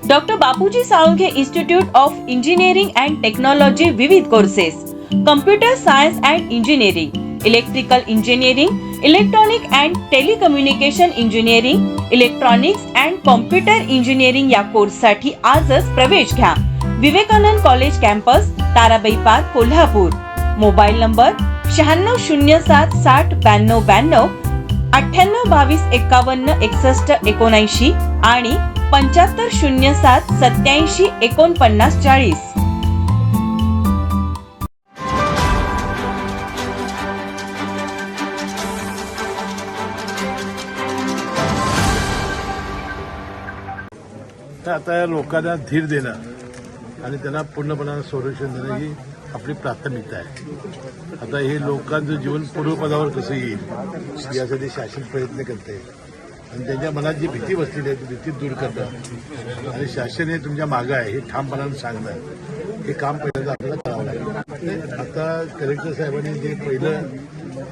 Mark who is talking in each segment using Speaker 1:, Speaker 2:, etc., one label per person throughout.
Speaker 1: Doctor Bapuji Salunkhe institute of engineering and technology विविध courses, computer science and engineering, electrical engineering, electronic and telecommunication engineering, electronics and computer engineering या कोर्ससाठी आजच प्रवेश घ्या. Vivekanand college campus, Tarabai park, Kolhapur. Mobile number 9607 60 92 92, 98 22 51 61 79 आणि 7507 87 49 40.
Speaker 2: तर आता या लोकांना धीर देणं आणि त्यांना पूर्णपणानं संरक्षण देणं ही आपली प्राथमिकता आहे. आता हे लोकांचं जीवन पूर्वपदावर कसं येईल यासाठी शासन प्रयत्न करते आणि त्यांच्या मनात जी भीती बसलेली आहे ती भीती दूर करणं आणि शासन हे तुमच्या मागं आहे हे ठामपणानं सांगणं हे काम पहिल्यांदा आपल्याला करावं लागेल. आता कलेक्टर साहेबांनी जे पहिलं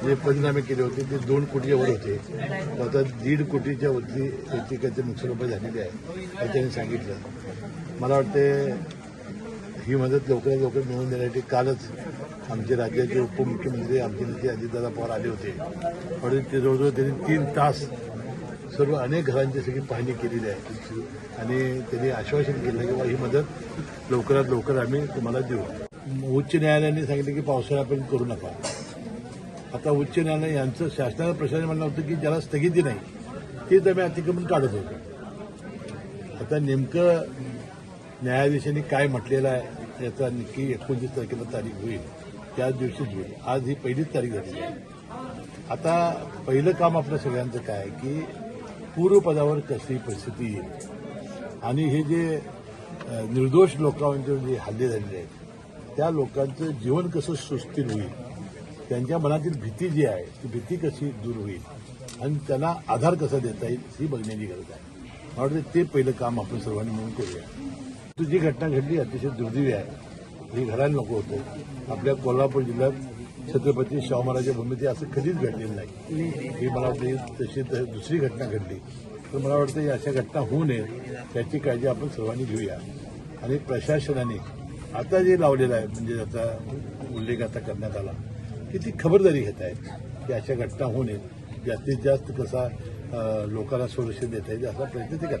Speaker 2: जे पंचनामे केले होते ते 2 कोटीच्या वर होते, आता 1.5 कोटीच्या वरती याची काहीतरी नुकसान रुपये झालेली आहे हे त्यांनी सांगितलं. मला वाटते ही मदत लवकरात लवकर मिळवून देण्यासाठी कालच आमचे राज्याचे उपमुख्यमंत्री आमचे नेते अजितदादा पवार आले होते. पण ते जवळजवळ त्यांनी 3 तास सर्व अनेक घरांची सगळी पाहणी केलेली आहे आणि त्यांनी आश्वासन केलं की ही मदत लवकरात लवकर आम्ही तुम्हाला देऊ. उच्च न्यायालयाने सांगितलं की पावसाळ्यापर्यंत करू नका. आता उच्च न्यायालय यांचं शासनाचं प्रशासन म्हणणं होतं की ज्याला स्थगिती नाही तेच आम्ही अतिक्रमण काढत होतो. आता नेमकं न्यायाधीशांनी काय म्हटलेलं आहे याचा नक्की 29 तारखेला तारीख होईल, त्याच दिवशीच होईल. आज ही पहिलीच तारीख झालेली आहे. आता पहिलं काम आपल्या सगळ्यांचं काय आहे की पूर्वपदावर कसली परिस्थिती येईल आणि हे जे निर्दोष लोकांचे जे हल्ले झालेले आहेत त्या लोकांचं जीवन कसं सुस्थिर होईल, त्यांच्या मनातील भीती जी आहे ती भीती कशी दूर होईल आणि त्यांना आधार कसा देता येईल ही बघण्याची गरज आहे. मला वाटतं ते पहिलं काम आपण सर्वांनी मिळून करूया. जी घटना घडली अतिशय दुर्दैवी आहे, ही घडायला नको होतं. आपल्या कोल्हापूर जिल्ह्यात छत्रपती शाहू महाराज भूमीत असं कधीच घडलेलं नाही. ही मला वाटतं तशी दुसरी घटना घडली. तर मला वाटतं अशा घटना होऊ नये त्याची काळजी आपण सर्वांनी घेऊया. आणि प्रशासनाने आता जे लावलेलं आहे म्हणजे आता उल्लेख आता करण्यात आला की ती खबरदारी घेत आहेत की अशा घटना होऊ नये, जास्तीत जास्त कसा लोकांना संरक्षण देता येईल असा प्रयत्न ते करतात.